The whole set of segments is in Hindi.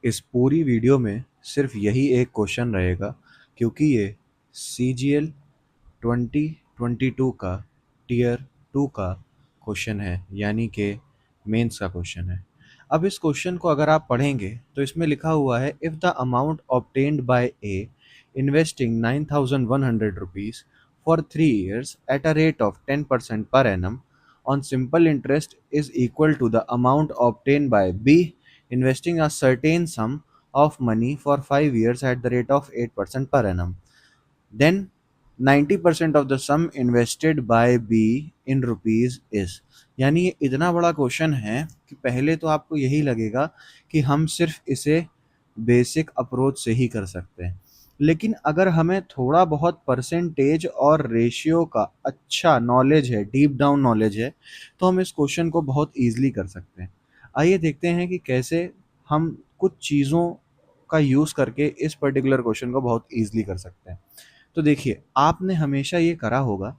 इस पूरी वीडियो में सिर्फ यही एक क्वेश्चन रहेगा, क्योंकि ये CGL 2022 का टियर 2 का क्वेश्चन है, यानी कि मेंस का क्वेश्चन है। अब इस क्वेश्चन को अगर आप पढ़ेंगे तो इसमें लिखा हुआ है, if the amount obtained by A investing 9,100 rupees for 3 years at a rate of 10% per annum on simple interest is equal to the amount obtained by B investing a certain sum of money for 5 years at the rate of 8% per annum. Then 90% of the sum invested by B in rupees is। यानी ये इतना बड़ा क्वेश्चन है कि पहले तो आपको यही लगेगा कि हम सिर्फ इसे बेसिक अप्रोच से ही कर सकते हैं, लेकिन अगर हमें थोड़ा बहुत परसेंटेज और रेशियो का अच्छा नॉलेज है, डीप डाउन नॉलेज है, तो हम इस क्वेश्चन को बहुत ईजिली कर सकते हैं। आइए देखते हैं कि कैसे हम कुछ चीज़ों का यूज़ करके इस पर्टिकुलर क्वेश्चन को बहुत ईजिली कर सकते हैं। तो देखिए, आपने हमेशा ये करा होगा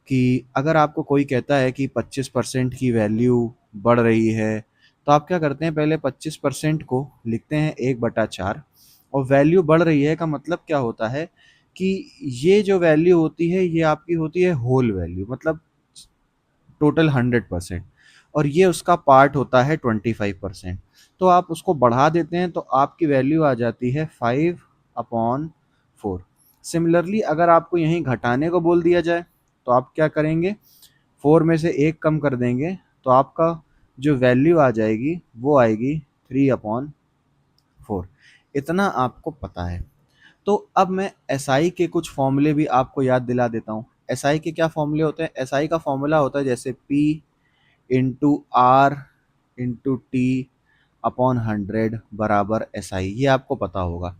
कि अगर आपको कोई कहता है कि 25% की वैल्यू बढ़ रही है, तो आप क्या करते हैं, पहले 25% को लिखते हैं 1/4। और वैल्यू बढ़ रही है का मतलब क्या होता है कि ये जो वैल्यू होती है ये आपकी होती है होल वैल्यू, मतलब टोटल 100%, और ये उसका पार्ट होता है 25%। तो आप उसको बढ़ा देते हैं तो आपकी वैल्यू आ जाती है 5/4। सिमिलरली अगर आपको यहीं घटाने को बोल दिया जाए तो आप क्या करेंगे, 4 में से 1 कम कर देंगे तो आपका जो वैल्यू आ जाएगी वो आएगी 3/4। इतना आपको पता है। तो अब मैं एसआई के कुछ फॉर्मूले भी आपको याद दिला देता हूँ। एसआई के क्या फॉर्मूले होते हैं? एसआई का फॉर्मूला होता है जैसे P into R into T upon 100 बराबर एसआई, ये आपको पता होगा।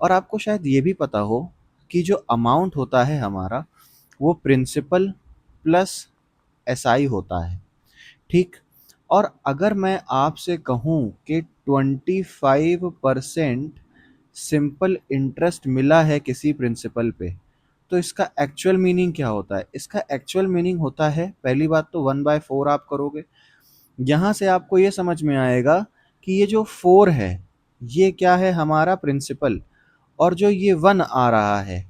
और आपको शायद ये भी पता हो कि जो अमाउंट होता है हमारा, वो प्रिंसिपल प्लस एसआई होता है, ठीक। और अगर मैं आपसे कहूँ कि 25% सिंपल इंटरेस्ट मिला है किसी प्रिंसिपल पे, तो इसका एक्चुअल मीनिंग क्या होता है? इसका एक्चुअल मीनिंग होता है, पहली बात तो 1/4 आप करोगे, यहाँ से आपको ये समझ में आएगा कि ये जो 4 है ये क्या है, हमारा प्रिंसिपल, और जो ये 1 आ रहा है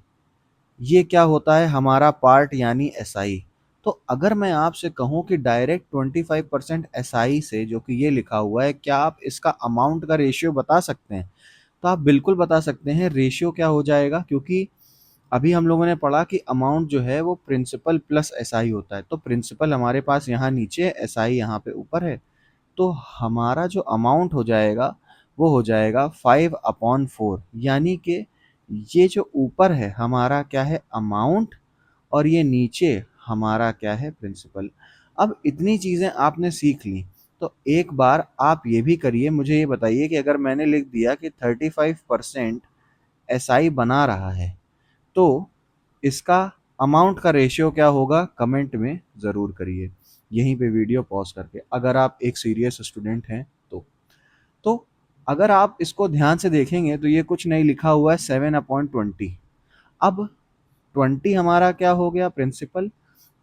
ये क्या होता है, हमारा पार्ट यानी एसआई। तो अगर मैं आपसे कहूँ कि डायरेक्ट 25% एसआई से, जो कि ये लिखा हुआ है, क्या आप इसका अमाउंट का रेशियो बता सकते हैं? तो आप बिल्कुल बता सकते हैं। रेशियो क्या हो जाएगा, क्योंकि अभी हम लोगों ने पढ़ा कि अमाउंट जो है वो प्रिंसिपल प्लस एसआई होता है। तो प्रिंसिपल हमारे पास यहाँ नीचे है, एसआई यहाँ पे ऊपर है। तो हमारा जो अमाउंट हो जाएगा वो हो जाएगा 5/4, यानी कि ये जो ऊपर है हमारा क्या है, अमाउंट, और ये नीचे हमारा क्या है, प्रिंसिपल। अब इतनी चीज़ें आपने सीख ली, तो एक बार आप ये भी करिए, मुझे ये बताइए कि अगर मैंने लिख दिया कि 35% एसआई बना रहा है, तो इसका अमाउंट का रेशियो क्या होगा, कमेंट में ज़रूर करिए यहीं पे वीडियो पॉज करके, अगर आप एक सीरियस स्टूडेंट हैं तो अगर आप इसको ध्यान से देखेंगे तो ये कुछ नहीं लिखा हुआ है, 7/20। अब 20 हमारा क्या हो गया, प्रिंसिपल,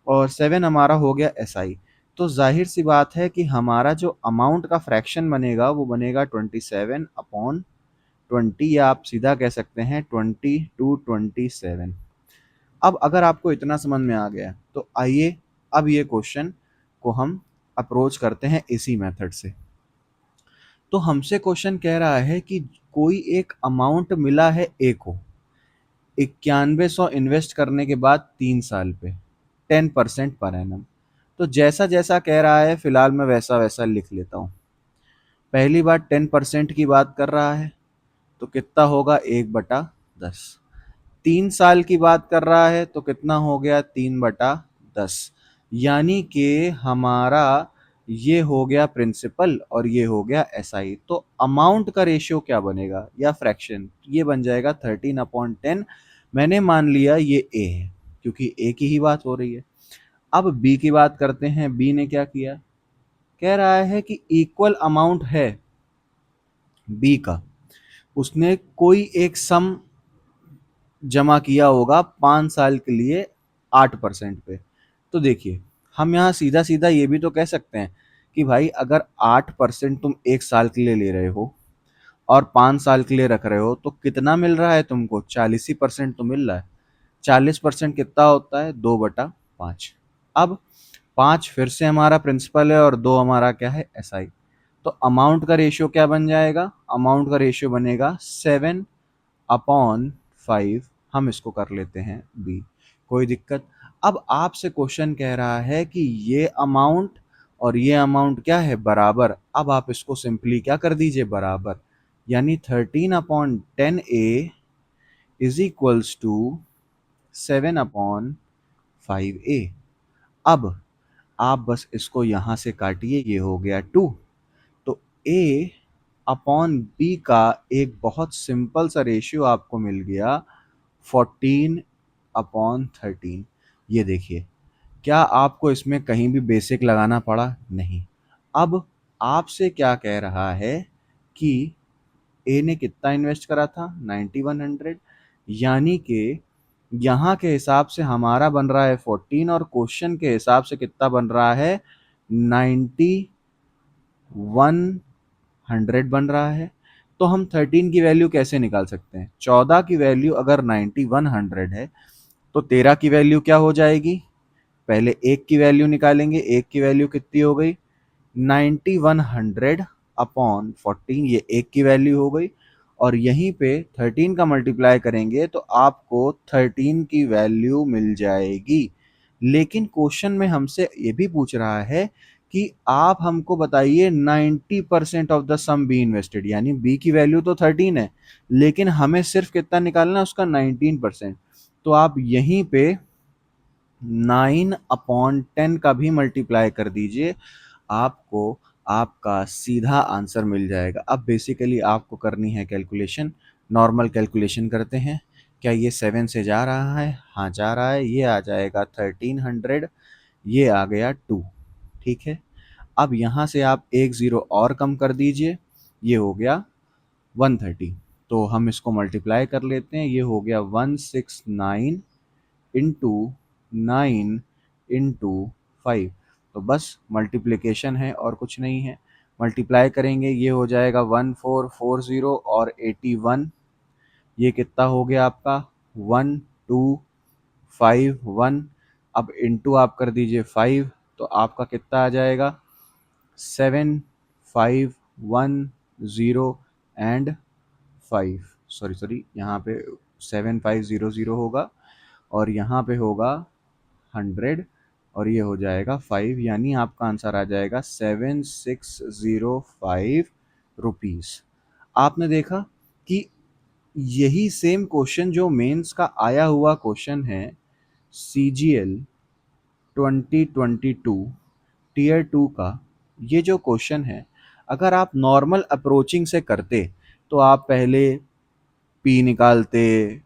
और 7 हमारा हो गया एसआई। तो जाहिर सी बात है कि हमारा जो अमाउंट का फ्रैक्शन बनेगा वो बनेगा 27/20, या आप सीधा कह सकते हैं 20/27। अब अगर आपको इतना समझ में आ गया तो आइए अब ये क्वेश्चन को हम अप्रोच करते हैं इसी मेथड से। तो हमसे क्वेश्चन कह रहा है कि कोई एक अमाउंट मिला है ए को, 9100 इन्वेस्ट करने के बाद 3 साल पे 10% पर एनम। तो जैसा जैसा कह रहा है फिलहाल मैं वैसा वैसा लिख लेता हूँ। पहली बार 10% की बात कर रहा है, तो कितना होगा, 1/10। 3 साल की बात कर रहा है तो कितना हो गया, 3/10। यानी कि हमारा ये हो गया प्रिंसिपल और ये हो गया एसआई। तो अमाउंट का रेशियो क्या बनेगा या फ्रैक्शन, ये बन जाएगा 13/10। मैंने मान लिया ये ए है क्योंकि ए की ही बात हो रही है। अब बी की बात करते हैं। बी ने क्या किया, कह रहा है कि इक्वल अमाउंट है बी का, उसने कोई एक सम जमा किया होगा 5 साल के लिए 8% पे। तो देखिए, हम यहाँ सीधा सीधा ये भी तो कह सकते हैं कि भाई अगर 8% तुम 1 साल के लिए ले रहे हो और 5 साल के लिए रख रहे हो तो कितना मिल रहा है तुमको? 40% तो मिल रहा है। 40% कितना होता है? 2/5। अब 5 फिर से हमारा प्रिंसिपल है और 2 हमारा क्या है? एसआई। तो अमाउंट का रेशियो क्या बन जाएगा? अमाउंट का रेशियो बनेगा 7/5। हम इसको कर लेते हैं बी। कोई दिक्कत? अब आपसे क्वेश्चन कह रहा है कि ये अमाउंट और ये अमाउंट क्या है? बराबर। अब आप इसको सिंपली क्या कर दीजिए? बराबर। यानी 13/10A is equals to 7/5A। अब आप बस इसको यहां से काटिए, ये हो गया 2। तो A अपॉन बी का एक बहुत सिंपल सा रेशियो आपको मिल गया 14/13। ये देखिए, क्या आपको इसमें कहीं भी बेसिक लगाना पड़ा? नहीं। अब आपसे क्या कह रहा है कि ए ने कितना इन्वेस्ट करा था? 9100। यानी कि यहाँ के हिसाब से हमारा बन रहा है 14 और क्वेश्चन के हिसाब से कितना बन रहा है? 9100 बन रहा है। तो हम 13 की वैल्यू कैसे निकाल सकते हैं? 14 की वैल्यू अगर 9100 है तो 13 की वैल्यू क्या हो जाएगी? पहले एक की वैल्यू निकालेंगे। एक की वैल्यू कितनी हो गई? 9100/14। ये एक की वैल्यू हो गई। और यहीं पे 13 का मल्टीप्लाई करेंगे तो आपको 13 की वैल्यू मिल जाएगी। लेकिन क्वेश्चन में हमसे ये भी पूछ रहा है कि आप हमको बताइए 90% of the sum B invested, यानी बी की वैल्यू तो 13 है लेकिन हमें सिर्फ कितना निकालना है? उसका 19%। तो आप यहीं पे 9/10 का भी मल्टीप्लाई कर दीजिए, आपको आपका सीधा आंसर मिल जाएगा। अब बेसिकली आपको करनी है कैलकुलेशन। नॉर्मल कैलकुलेशन करते हैं। क्या ये 7 से जा रहा है? हाँ जा रहा है। ये आ जाएगा 1300, ये आ गया 2। ठीक है। अब यहाँ से आप एक ज़ीरो और कम कर दीजिए, ये हो गया 130। तो हम इसको मल्टीप्लाई कर लेते हैं। ये हो गया 169 इंटू 9 इंटू 5। तो बस मल्टीप्लिकेशन है और कुछ नहीं है। मल्टीप्लाई करेंगे, ये हो जाएगा 1440 और 81। ये कितना हो गया आपका? 1251। अब इंटू आप कर दीजिए 5, तो आपका कितना आ जाएगा? 7510 एंड 5। सॉरी यहाँ पे 7500 होगा और यहाँ पे होगा 100 और ये हो जाएगा 5। यानी आपका आंसर आ जाएगा 7605 रुपीज़। आपने देखा कि यही सेम क्वेश्चन जो मेंस का आया हुआ क्वेश्चन है, CGL 2022 टीयर 2 का, ये जो क्वेश्चन है, अगर आप नॉर्मल अप्रोचिंग से करते तो आप पहले पी निकालते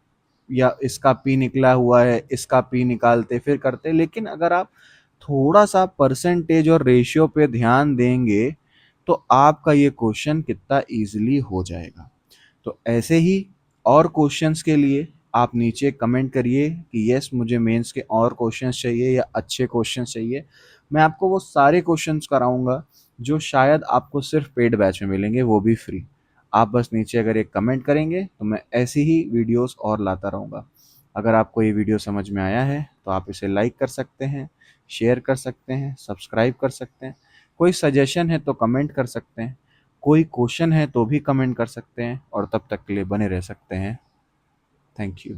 या इसका पी निकला हुआ है इसका पी निकालते फिर करते। लेकिन अगर आप थोड़ा सा परसेंटेज और रेशियो पे ध्यान देंगे तो आपका ये क्वेश्चन कितना इजीली हो जाएगा। तो ऐसे ही और क्वेश्चंस के लिए आप नीचे कमेंट करिए कि यस मुझे मेंस के और क्वेश्चंस चाहिए या अच्छे क्वेश्चंस चाहिए। मैं आपको वो सारे क्वेश्चंस कराऊंगा जो शायद आपको सिर्फ पेड बैच में मिलेंगे, वो भी फ्री। आप बस नीचे अगर एक कमेंट करेंगे तो मैं ऐसी ही वीडियोस और लाता रहूँगा। अगर आपको ये वीडियो समझ में आया है तो आप इसे लाइक कर सकते हैं, शेयर कर सकते हैं, सब्सक्राइब कर सकते हैं। कोई सजेशन है तो कमेंट कर सकते हैं, कोई क्वेश्चन है तो भी कमेंट कर सकते हैं और तब तक के लिए बने रह सकते हैं। Thank you.